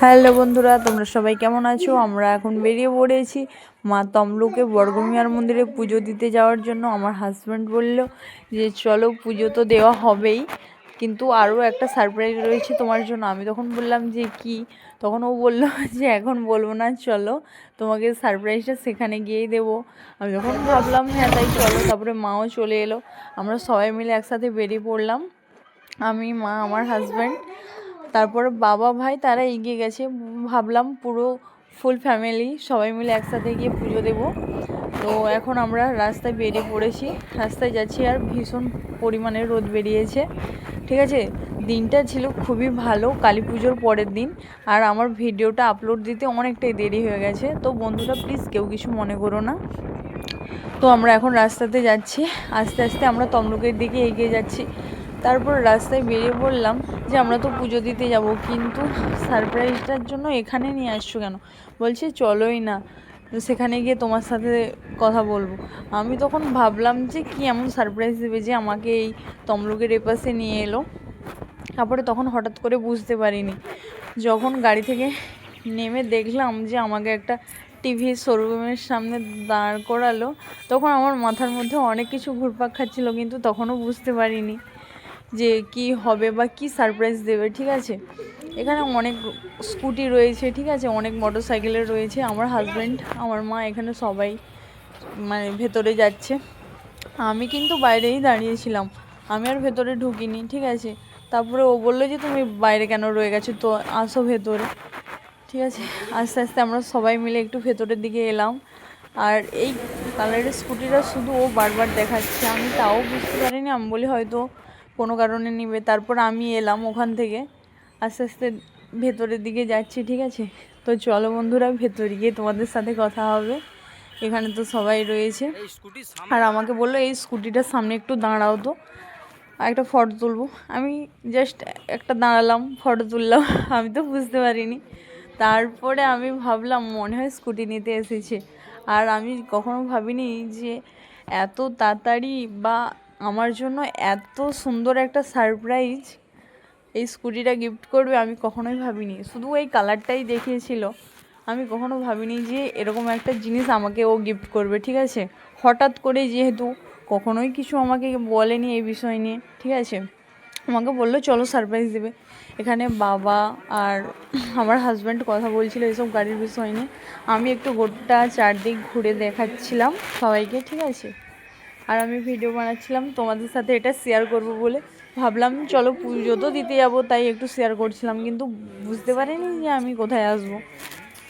Hello বন্ধুরা, তোমরা সবাই কেমন আছো? আমরা এখন বেরিয়ে পড়েছি মা তমলুকে বর্গমিয়ার মন্দিরে পুজো দিতে যাওয়ার জন্য। আমার হাজব্যান্ড বলল যে চলো, পুজো তো দেওয়া হবেই, কিন্তু আরও একটা সারপ্রাইজ রয়েছে তোমার জন্য। আমি তখন বললাম যে কি? তখন ও বলল যে এখন বলবো না, চলো তোমাকে সারপ্রাইজটা সেখানে গিয়েই দেবো। আমি তখন ভাবলাম হ্যাঁ তাই চলো। তারপরে মাও চলে এলো, আমরা সবাই মিলে একসাথে বেরিয়ে পড়লাম, আমি, মা, আমার হাজব্যান্ড, তারপর বাবা ভাই তারা এগিয়ে গেছে। ভাবলাম পুরো ফুল ফ্যামিলি সবাই মিলে একসাথে গিয়ে পুজো দেব। তো এখন আমরা রাস্তায় বেরিয়ে পড়েছি, রাস্তায় যাচ্ছি, আর ভীষণ পরিমাণে রোদ বেরিয়েছে। ঠিক আছে, দিনটা ছিল খুবই ভালো, কালী পুজোর পরের দিন। আর আমার ভিডিওটা আপলোড দিতে অনেকটাই দেরি হয়ে গেছে, তো বন্ধুরা প্লিজ কেউ কিছু মনে করো না। তো আমরা এখন রাস্তাতে যাচ্ছি, আস্তে আস্তে আমরা তমলুকের দিকে এগিয়ে যাচ্ছি। তারপর রাস্তায় বেরিয়ে বললাম যে আমরা তো পুজো দিতে যাব, কিন্তু সারপ্রাইজটার জন্য এখানে নিয়ে আসছো কেন? বলছে চলোই না, সেখানে গিয়ে তোমার সাথে কথা বলবো। আমি তখন ভাবলাম যে কি এমন সারপ্রাইজ দেবে যে আমাকে এই তমলুকের এপাশে নিয়ে এলো। তারপরে তখন হঠাৎ করে বুঝতে পারিনি, যখন গাড়ি থেকে নেমে দেখলাম যে আমাকে একটা টিভি শোরুমের সামনে দাঁড় করালো, তখন আমার মাথার মধ্যে অনেক কিছু ঘুরপাক খাচ্ছিল, কিন্তু তখনও বুঝতে পারিনি যে কি হবে বা কি সারপ্রাইজ দেবে। ঠিক আছে, এখানে অনেক স্কুটি রয়েছে, ঠিক আছে, অনেক মোটর সাইকেলের রয়েছে। আমার হাজব্যান্ড, আমার মা, এখানে সবাই মানে ভেতরে যাচ্ছে। আমি কিন্তু বাইরেই দাঁড়িয়েছিলাম, আমি আর ভেতরে ঢুকিনি। ঠিক আছে, তারপরে ও বললো যে তুমি বাইরে কেন রয়ে গেছো, তো আসো ভেতরে। ঠিক আছে, আস্তে আস্তে আমরা সবাই মিলে একটু ভেতরের দিকে এলাম। আর এই কালারের স্কুটিটা শুধু ও বারবার দেখাচ্ছে, আমি তাও বুঝতে পারিনি। আমি বলি হয়তো কোনো কারণে নিবে। তারপর আমি এলাম ওখান থেকে, আস্তে আস্তে ভেতরের দিকে যাচ্ছি। ঠিক আছে, তো চলো বন্ধুরা, ভেতরে গিয়ে তোমাদের সাথে কথা হবে। এখানে তো সবাই রয়েছে, আর আমাকে বললো এই স্কুটিটার সামনে একটু দাঁড়াও তো, একটা ফটো তুলবো। আমি জাস্ট একটা দাঁড়ালাম, ফটো তুললাম, আমি তো বুঝতে পারিনি। তারপরে আমি ভাবলাম মনে হয় স্কুটি নিতে এসেছে। আর আমি কখনো ভাবিনি যে এত তাড়াতাড়ি বা আমার জন্য এত সুন্দর একটা সারপ্রাইজ এই স্কুটিটা গিফট করবে, আমি কখনোই ভাবিনি। শুধু এই কালারটাই দেখিয়েছিল, আমি কখনো ভাবিনি যে এরকম একটা জিনিস আমাকে ও গিফট করবে। ঠিক আছে, হঠাৎ করে, যেহেতু কখনোই কিছু আমাকে বলেনি এই বিষয় নিয়ে। ঠিক আছে, আমাকে বললো চলো সারপ্রাইজ দেবে। এখানে বাবা আর আমার হাজব্যান্ড কথা বলছিল এসব গাড়ির বিষয় নিয়ে, আমি একটু গোটা চারদিক ঘুরে দেখাচ্ছিলাম সবাইকে। ঠিক আছে, আর আমি ভিডিও বানাচ্ছিলাম তোমাদের সাথে, এটা শেয়ার করব বলে ভাবলাম। চলো পুজো তো দিতে যাবো, তাই একটু শেয়ার করছিলাম, কিন্তু বুঝতে পারিনি যে আমি কোথায় আসবো।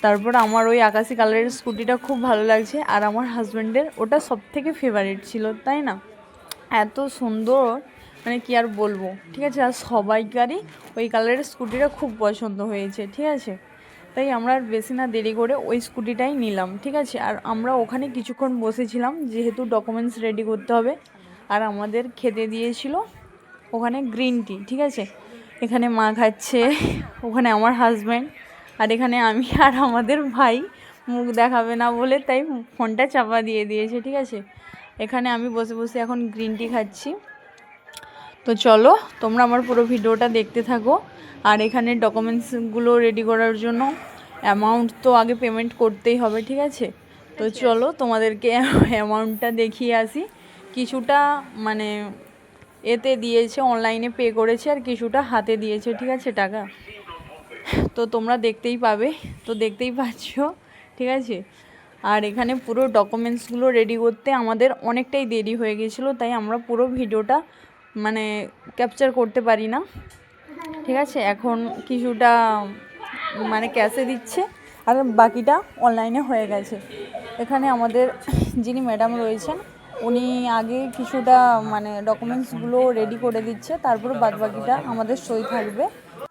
তারপর আমার ওই আকাশি কালারের স্কুটিটা খুব ভালো লাগছে, আর আমার হাজব্যান্ডের ওটা সবথেকে ফেভারিট ছিল, তাই না? এত সুন্দর, মানে কি আর বলবো। ঠিক আছে, আর সবাইকারই ওই কালারের স্কুটিটা খুব পছন্দ হয়েছে। ঠিক আছে, তাই আমরা আর বেশি না দেরি করে ওই স্কুটিটাই নিলাম। ঠিক আছে, আর আমরা ওখানে কিছুক্ষণ বসেছিলাম, যেহেতু ডকুমেন্টস রেডি করতে হবে। আর আমাদের খেতে দিয়েছিল ওখানে গ্রিন টি। ঠিক আছে, এখানে মা খাচ্ছে, ওখানে আমার হাজব্যান্ড, আর এখানে আমি আর আমাদের ভাই মুখ দেখাবে না বলে তাই ফোনটা চাপা দিয়ে দিয়েছে। ঠিক আছে, এখানে আমি বসে বসে এখন গ্রিন টি খাচ্ছি। তো চলো তোমরা আমার পুরো ভিডিওটা দেখতে থাকো। আর এখানে ডকুমেন্টসগুলো রেডি করার জন্য অ্যামাউন্ট তো আগে পেমেন্ট করতেই হবে। ঠিক আছে, তো চলো তোমাদেরকে অ্যামাউন্টটা দেখিয়ে আসি। কিছুটা মানে এতে দিয়েছে, অনলাইনে পে করেছে, আর কিছুটা হাতে দিয়েছে। ঠিক আছে, টাকা তো তোমরা দেখতেই পাবে, তো দেখতেই পাচ্ছ। ঠিক আছে, আর এখানে পুরো ডকুমেন্টসগুলো রেডি করতে আমাদের অনেকটাই দেরি হয়ে গেছিলো, তাই আমরা পুরো ভিডিওটা মানে ক্যাপচার করতে পারি না। ঠিক আছে, এখন কিছুটা মানে ক্যাশে দিচ্ছে, আর বাকিটা অনলাইনে হয়ে গেছে। এখানে আমাদের যিনি ম্যাডাম রয়েছেন, উনি আগে কিছুটা মানে ডকুমেন্টসগুলো রেডি করে দিচ্ছে, তারপর বাদবাকিটা আমাদের সই থাকবে।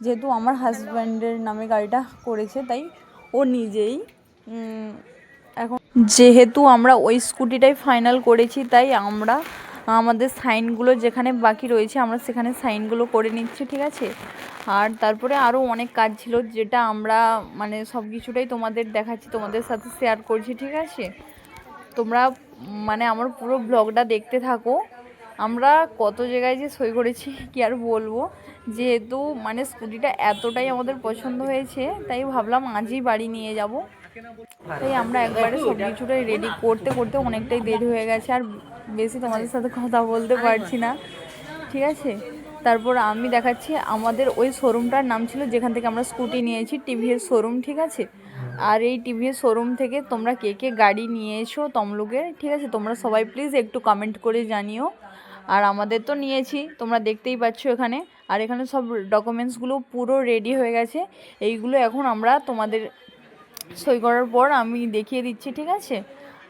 যেহেতু আমার হাজব্যান্ডের নামে গাড়িটা করেছে, তাই ও নিজেই এখন, যেহেতু আমরা ওই স্কুটিটাই ফাইনাল করেছি, তাই আমরা আমাদের সাইনগুলো যেখানে বাকি রয়েছে আমরা সেখানে সাইনগুলো করে নিচ্ছি। ঠিক আছে, আর তারপরে আরও অনেক কাজ ছিল, যেটা আমরা মানে সব কিছুটাই তোমাদের দেখাচ্ছি, তোমাদের সাথে শেয়ার করছি। ঠিক আছে, তোমরা মানে আমার পুরো ব্লগটা দেখতে থাকো। আমরা কত জায়গায় যে সই করেছি কি আর বলবো, যেহেতু মানে স্কুটিটা এতটাই আমাদের পছন্দ হয়েছে তাই ভাবলাম আজই বাড়ি নিয়ে যাব। তাই আমরা একবারে সব কিছুটাই রেডি করতে করতে অনেকটাই দেরি হয়ে গেছে, আর বেশি তোমাদের সাথে কথা বলতে পারছি না, ঠিক আছে। তারপর আমি দেখাচ্ছি, আমাদের ওই শোরুমটার নাম ছিল যেখান থেকে আমরা স্কুটি নিয়েছি, টিভিএস শোরুম, ঠিক আছে। আর এই টিভিএস শোরুম থেকে তোমরা কে কে গাড়ি নিয়েছো তমলুকের, ঠিক আছে, তোমরা সবাই প্লিজ একটু কমেন্ট করে জানিও। আর আমাদের তো নিয়েছি, তোমরা দেখতেই পাচ্ছ এখানে। আর এখানে সব ডকুমেন্টসগুলো পুরো রেডি হয়ে গেছে। এইগুলো এখন আমরা তোমাদের সই করার পর আমি দেখিয়ে দিচ্ছি, ঠিক আছে।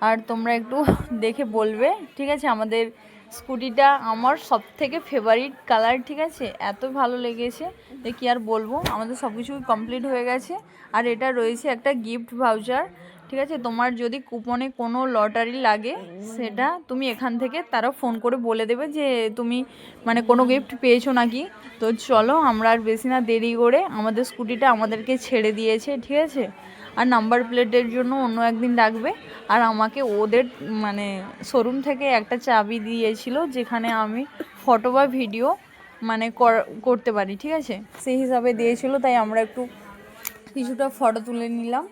আর তোমরা একটু দেখে বলবে, ঠিক আছে। আমাদের স্কুটিটা আমার সব থেকে ফেভারিট কালার, ঠিক আছে, এত ভালো লেগেছে যে কী আর বলবো। আমাদের সব কিছু কমপ্লিট হয়ে গেছে। আর এটা রয়েছে একটা গিফট ভাউচার, ঠিক আছে। তোমার যদি কুপনে কোনো লটারি লাগে সেটা তুমি এখান থেকে তারা ফোন করে বলে দেবে যে তুমি মানে কোনো গিফট পেয়েছো নাকি। তো চলো আমরা আর বেশি না দেরি করে, আমাদের স্কুটিটা আমাদেরকে ছেড়ে দিয়েছে, ঠিক আছে। আর নাম্বার প্লেটের জন্য অন্য একদিন ডাকবে। আর আমাকে ওদের মানে শোরুম থেকে একটা চাবি দিয়েছিল যেখানে আমি ফটো বা ভিডিও মানে করতে পারি, ঠিক আছে, সেই হিসাবে দিয়েছিল। তাই আমরা একটু কিছুটা ফটো তুলে নিলাম।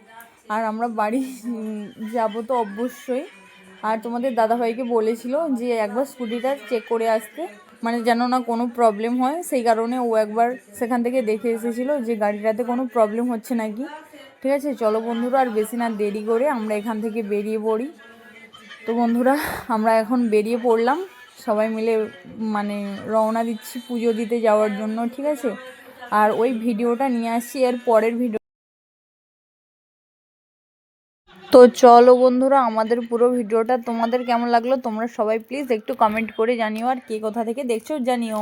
আর আমরা বাড়ি যাব তো অবশ্যই। আর তোমাদের দাদাভাইকে বলেছিল যে একবার স্কুটিটা চেক করে আসতে, মানে যেন না কোনো প্রবলেম হয়, সেই কারণে ও একবার সেখান থেকে দেখে এসেছিলো যে গাড়িটাতে কোনো প্রবলেম হচ্ছে নাকি, ঠিক আছে। চলো বন্ধুরা, আর বেশি না দেরি করে আমরা এখান থেকে বেরিয়ে পড়ি। তো বন্ধুরা, আমরা এখন বেরিয়ে পড়লাম, সবাই মিলে মানে রওনা দিচ্ছি পুজো দিতে যাওয়ার জন্য, ঠিক আছে। আর ওই ভিডিওটা নিয়ে আসছি এর পরের ভিডিও। তো চলো বন্ধুরা, আমাদের পুরো ভিডিওটা তোমাদের কেমন লাগলো তোমরা সবাই প্লিজ একটু কমেন্ট করে জানিও, আর কে কোথা থেকে দেখছো জানিও।